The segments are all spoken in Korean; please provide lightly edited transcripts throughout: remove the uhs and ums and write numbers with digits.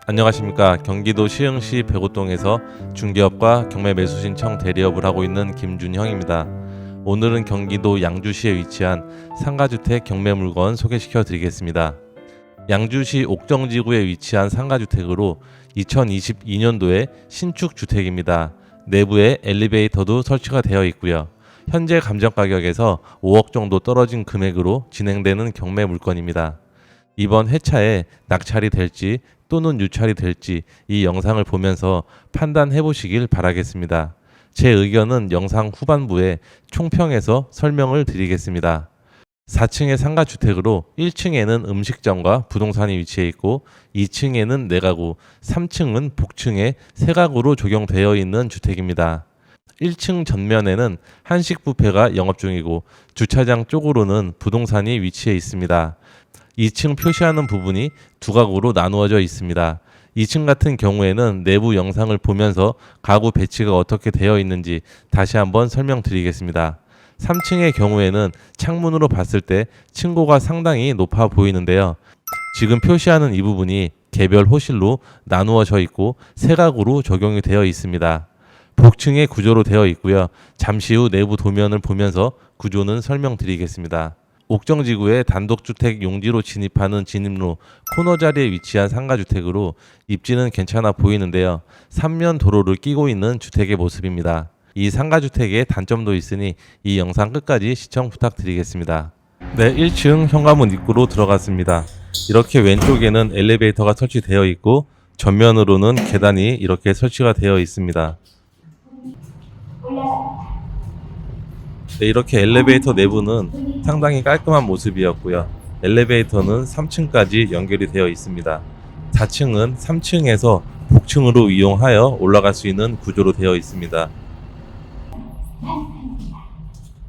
안녕하십니까. 경기도 시흥시 백오동에서 중개업과 경매매수신청 대리업을 하고 있는 김준형입니다. 오늘은 경기도 양주시에 위치한 상가주택 경매물건 소개시켜 드리겠습니다. 양주시 옥정지구에 위치한 상가주택으로 2022년도에 신축 주택입니다. 내부에 엘리베이터도 설치가 되어 있고요. 현재 감정가격에서 5억 정도 떨어진 금액으로 진행되는 경매 물건입니다. 이번 회차에 낙찰이 될지 또는 유찰이 될지 이 영상을 보면서 판단해 보시길 바라겠습니다. 제 의견은 영상 후반부에 총평해서 설명을 드리겠습니다. 4층의 상가주택으로 1층에는 음식점과 부동산이 위치해 있고 2층에는 4가구, 3층은 복층에 3가구로 조경되어 있는 주택입니다. 1층 전면에는 한식 뷔페가 영업 중이고 주차장 쪽으로는 부동산이 위치해 있습니다. 2층 표시하는 부분이 2가구로 나누어져 있습니다. 2층 같은 경우에는 내부 영상을 보면서 가구 배치가 어떻게 되어 있는지 다시 한번 설명드리겠습니다. 3층의 경우에는 창문으로 봤을 때 층고가 상당히 높아 보이는데요. 지금 표시하는 이 부분이 개별 호실로 나누어져 있고 3가구로 적용이 되어 있습니다. 복층의 구조로 되어 있고요. 잠시 후 내부 도면을 보면서 구조는 설명드리겠습니다. 옥정지구의 단독주택 용지로 진입하는 진입로 코너 자리에 위치한 상가주택으로 입지는 괜찮아 보이는데요. 3면 도로를 끼고 있는 주택의 모습입니다. 이 상가주택의 단점도 있으니 이 영상 끝까지 시청 부탁드리겠습니다. 네, 1층 현관문 입구로 들어갔습니다. 이렇게 왼쪽에는 엘리베이터가 설치되어 있고 전면으로는 계단이 이렇게 설치가 되어 있습니다. 네, 이렇게 엘리베이터 내부는 상당히 깔끔한 모습이었고요. 엘리베이터는 3층까지 연결이 되어 있습니다. 4층은 3층에서 복층으로 이용하여 올라갈 수 있는 구조로 되어 있습니다.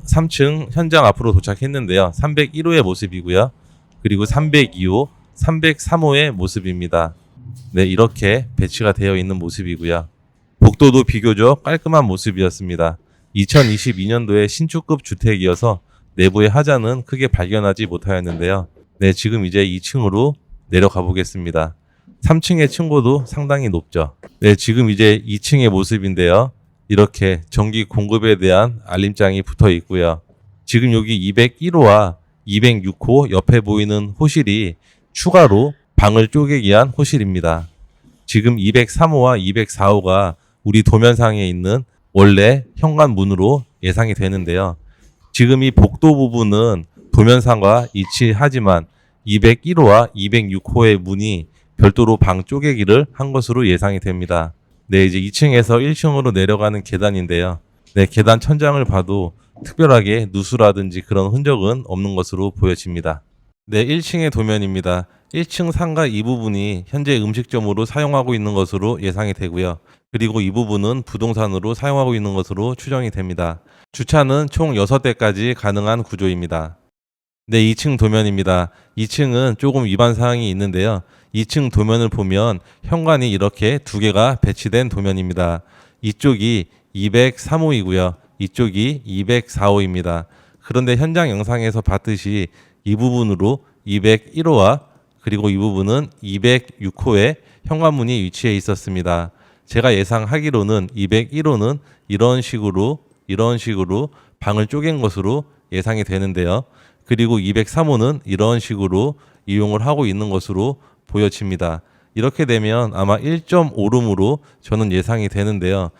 3층 현장 앞으로 도착했는데요. 301호의 모습이고요. 그리고 302호, 303호의 모습입니다. 네, 이렇게 배치가 되어 있는 모습이고요. 복도도 비교적 깔끔한 모습이었습니다. 2022년도에 신축급 주택이어서 내부의 하자는 크게 발견하지 못하였는데요. 네, 지금 이제 2층으로 내려가 보겠습니다. 3층의 층고도 상당히 높죠. 네, 지금 이제 2층의 모습인데요. 이렇게 전기 공급에 대한 알림장이 붙어 있고요. 지금 여기 201호와 206호 옆에 보이는 호실이 추가로 방을 쪼개기 위한 호실입니다. 지금 203호와 204호가 우리 도면상에 있는 원래 현관문으로 예상이 되는데요. 지금 이 복도 부분은 도면상과 일치하지만 201호와 206호의 문이 별도로 방 쪼개기를 한 것으로 예상이 됩니다. 네, 이제 2층에서 1층으로 내려가는 계단인데요. 네, 계단 천장을 봐도 특별하게 누수라든지 그런 흔적은 없는 것으로 보여집니다. 네, 1층의 도면입니다. 1층 상가 이 부분이 현재 음식점으로 사용하고 있는 것으로 예상이 되고요. 그리고 이 부분은 부동산으로 사용하고 있는 것으로 추정이 됩니다. 주차는 총 6대까지 가능한 구조입니다. 네, 2층 도면입니다. 2층은 조금 위반 사항이 있는데요. 2층 도면을 보면 현관이 이렇게 2개가 배치된 도면입니다. 이쪽이 203호이고요. 이쪽이 204호입니다. 그런데 현장 영상에서 봤듯이 이 부분으로 201호와 그리고 이 부분은 206호에 현관문이 위치해 있었습니다. 제가 예상하기로는 201호는 이런 식으로 방을 쪼갠 것으로 예상이 되는데요. 그리고 203호는 이런 식으로 이용을 하고 있는 것으로 보여집니다. 이렇게 되면 아마 1.5룸으로 저는 예상이 되는데요.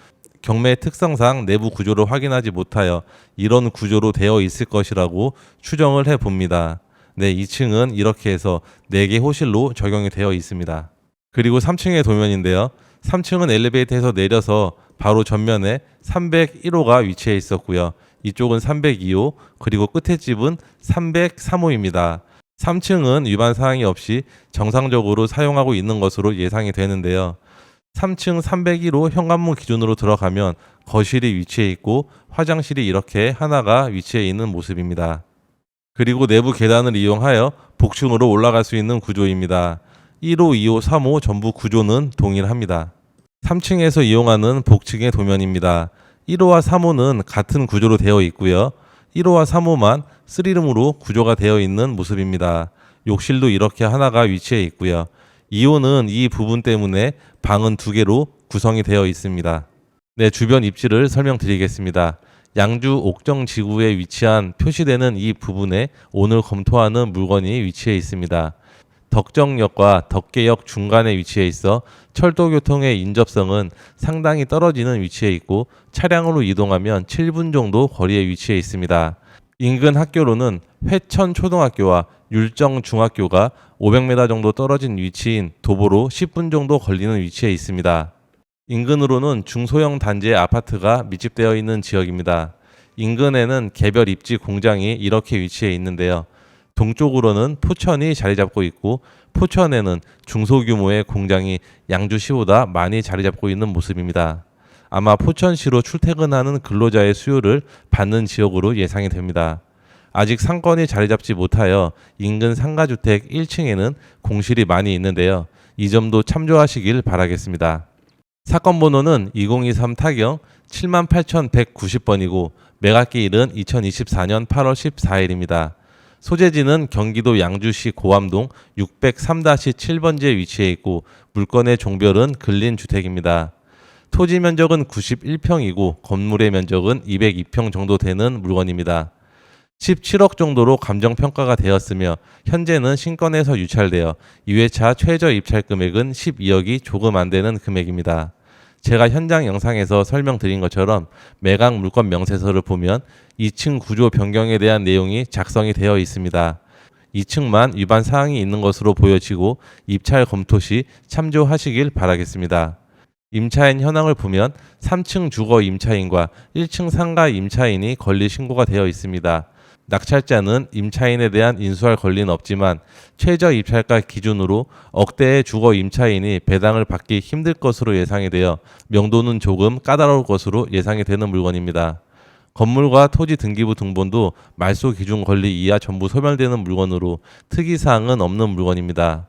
경매 특성상 내부 구조를 확인하지 못하여 이런 구조로 되어 있을 것이라고 추정을 해봅니다. 네, 2층은 이렇게 해서 4개 호실로 적용이 되어 있습니다. 그리고 3층의 도면인데요. 3층은 엘리베이터에서 내려서 바로 전면에 301호가 위치해 있었고요. 이쪽은 302호, 그리고 끝에 집은 303호입니다. 3층은 위반 사항이 없이 정상적으로 사용하고 있는 것으로 예상이 되는데요. 3층 301호 현관문 기준으로 들어가면 거실이 위치해 있고 화장실이 이렇게 하나가 위치해 있는 모습입니다. 그리고 내부 계단을 이용하여 복층으로 올라갈 수 있는 구조입니다. 1호, 2호, 3호 전부 구조는 동일합니다. 3층에서 이용하는 복층의 도면입니다. 1호와 3호는 같은 구조로 되어 있고요. 1호와 3호만 3룸으로 구조가 되어 있는 모습입니다. 욕실도 이렇게 하나가 위치해 있고요. 2호는 이 부분 때문에 방은 2개로 구성이 되어 있습니다. 네, 주변 입지를 설명드리겠습니다. 양주 옥정 지구에 위치한 표시되는 이 부분에 오늘 검토하는 물건이 위치해 있습니다. 덕정역과 덕계역 중간에 위치해 있어 철도교통의 인접성은 상당히 떨어지는 위치에 있고 차량으로 이동하면 7분 정도 거리에 위치해 있습니다. 인근 학교로는 회천초등학교와 율정중학교가 500m 정도 떨어진 위치인 도보로 10분 정도 걸리는 위치에 있습니다. 인근으로는 중소형 단지의 아파트가 밀집되어 있는 지역입니다. 인근에는 개별 입지 공장이 이렇게 위치해 있는데요. 동쪽으로는 포천이 자리 잡고 있고 포천에는 중소규모의 공장이 양주시보다 많이 자리 잡고 있는 모습입니다. 아마 포천시로 출퇴근하는 근로자의 수요를 받는 지역으로 예상이 됩니다. 아직 상권이 자리 잡지 못하여 인근 상가주택 1층에는 공실이 많이 있는데요. 이 점도 참조하시길 바라겠습니다. 사건 번호는 2023 타경 78,190번이고 매각기일은 2024년 8월 14일입니다. 소재지는 경기도 양주시 고암동 603-7번지에 위치해 있고 물건의 종별은 근린주택입니다. 토지 면적은 91평이고 건물의 면적은 202평 정도 되는 물건입니다. 17억 정도로 감정평가가 되었으며 현재는 신권에서 유찰되어 2회차 최저 입찰 금액은 12억이 조금 안 되는 금액입니다. 제가 현장 영상에서 설명드린 것처럼 매각 물건 명세서를 보면 2층 구조 변경에 대한 내용이 작성이 되어 있습니다. 2층만 위반 사항이 있는 것으로 보여지고 입찰 검토 시 참조하시길 바라겠습니다. 임차인 현황을 보면 3층 주거 임차인과 1층 상가 임차인이 권리 신고가 되어 있습니다. 낙찰자는 임차인에 대한 인수할 권리는 없지만 최저 입찰가 기준으로 억대의 주거 임차인이 배당을 받기 힘들 것으로 예상이 되어 명도는 조금 까다로울 것으로 예상이 되는 물건입니다. 건물과 토지 등기부 등본도 말소 기준 권리 이하 전부 소멸되는 물건으로 특이사항은 없는 물건입니다.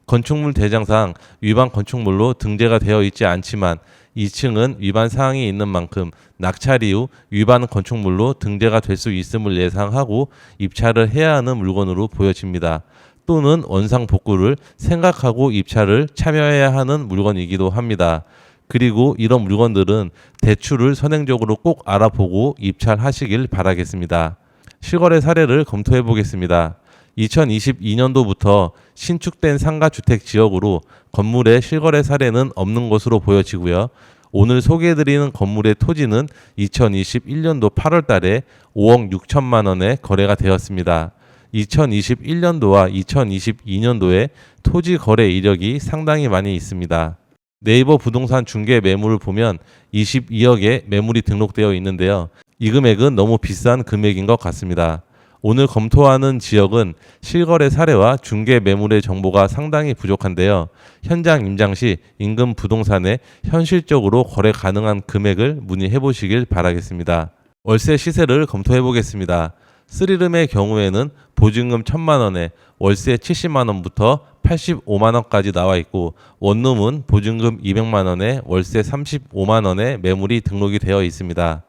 건축물 대장상 위반 건축물로 등재가 되어 있지 않지만 2층은 위반 사항이 있는 만큼 낙찰 이후 위반 건축물로 등재가 될 수 있음을 예상하고 입찰을 해야 하는 물건으로 보여집니다. 또는 원상 복구를 생각하고 입찰을 참여해야 하는 물건이기도 합니다. 그리고 이런 물건들은 대출을 선행적으로 꼭 알아보고 입찰하시길 바라겠습니다. 실거래 사례를 검토해 보겠습니다. 2022년도부터 신축된 상가주택 지역으로 건물의 실거래 사례는 없는 것으로 보여지고요. 오늘 소개해드리는 건물의 토지는 2021년도 8월 달에 5억 6천만 원에 거래가 되었습니다. 2021년도와 2022년도에 토지 거래 이력이 상당히 많이 있습니다. 네이버 부동산 중개 매물을 보면 22억의 매물이 등록되어 있는데요. 이 금액은 너무 비싼 금액인 것 같습니다. 오늘 검토하는 지역은 실거래 사례와 중개 매물의 정보가 상당히 부족한데요. 현장 임장 시 인근 부동산에 현실적으로 거래 가능한 금액을 문의해 보시길 바라겠습니다. 월세 시세를 검토해 보겠습니다. 3룸의 경우에는 보증금 1,000만 원에 월세 70만 원부터 85만 원까지 나와 있고 원룸은 보증금 200만 원에 월세 35만 원에 매물이 등록이 되어 있습니다.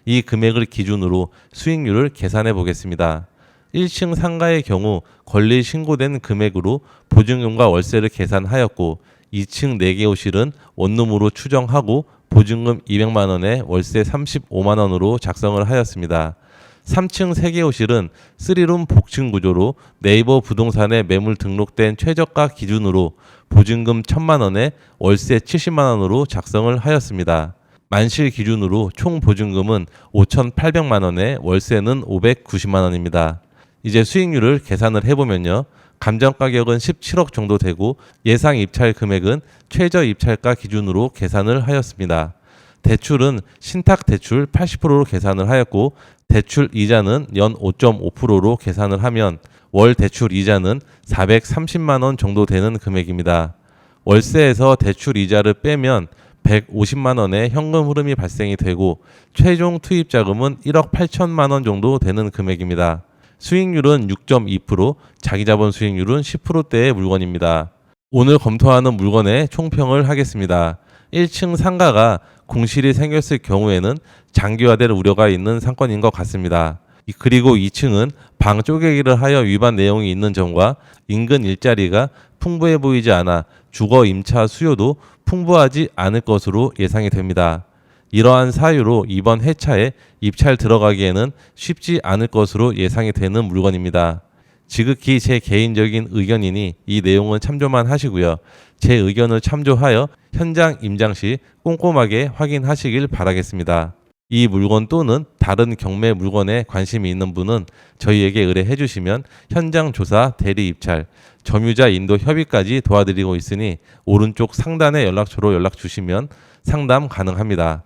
이 금액을 기준으로 수익률을 계산해 보겠습니다. 1층 상가의 경우 권리 신고된 금액으로 보증금과 월세를 계산하였고 2층 4개 호실은 원룸으로 추정하고 보증금 200만 원에 월세 35만 원으로 작성을 하였습니다. 3층 3개 호실은 3룸 복층 구조로 네이버 부동산에 매물 등록된 최저가 기준으로 보증금 1,000만 원에 월세 70만 원으로 작성을 하였습니다. 만실 기준으로 총 보증금은 5,800만 원에 월세는 590만 원입니다. 이제 수익률을 계산을 해보면요. 감정가격은 17억 정도 되고 예상 입찰 금액은 최저 입찰가 기준으로 계산을 하였습니다. 대출은 신탁 대출 80%로 계산을 하였고 대출 이자는 연 5.5%로 계산을 하면 월 대출 이자는 430만 원 정도 되는 금액입니다. 월세에서 대출 이자를 빼면 150만 원의 현금 흐름이 발생이 되고 최종 투입 자금은 1억 8천만 원 정도 되는 금액입니다. 수익률은 6.2%, 자기자본 수익률은 10%대의 물건입니다. 오늘 검토하는 물건의 총평을 하겠습니다. 1층 상가가 공실이 생겼을 경우에는 장기화될 우려가 있는 상권인 것 같습니다. 그리고 2층은 방 쪼개기를 하여 위반 내용이 있는 점과 인근 일자리가 풍부해 보이지 않아 주거 임차 수요도 풍부하지 않을 것으로 예상이 됩니다. 이러한 사유로 이번 회차에 입찰 들어가기에는 쉽지 않을 것으로 예상이 되는 물건입니다. 지극히 제 개인적인 의견이니 이 내용은 참조만 하시고요. 제 의견을 참조하여 현장 임장 시 꼼꼼하게 확인하시길 바라겠습니다. 이 물건 또는 다른 경매 물건에 관심이 있는 분은 저희에게 의뢰해 주시면 현장 조사, 대리 입찰, 점유자 인도 협의까지 도와드리고 있으니 오른쪽 상단의 연락처로 연락 주시면 상담 가능합니다.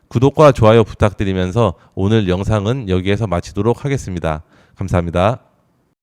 구독과 좋아요 부탁드리면서 오늘 영상은 여기에서 마치도록 하겠습니다. 감사합니다.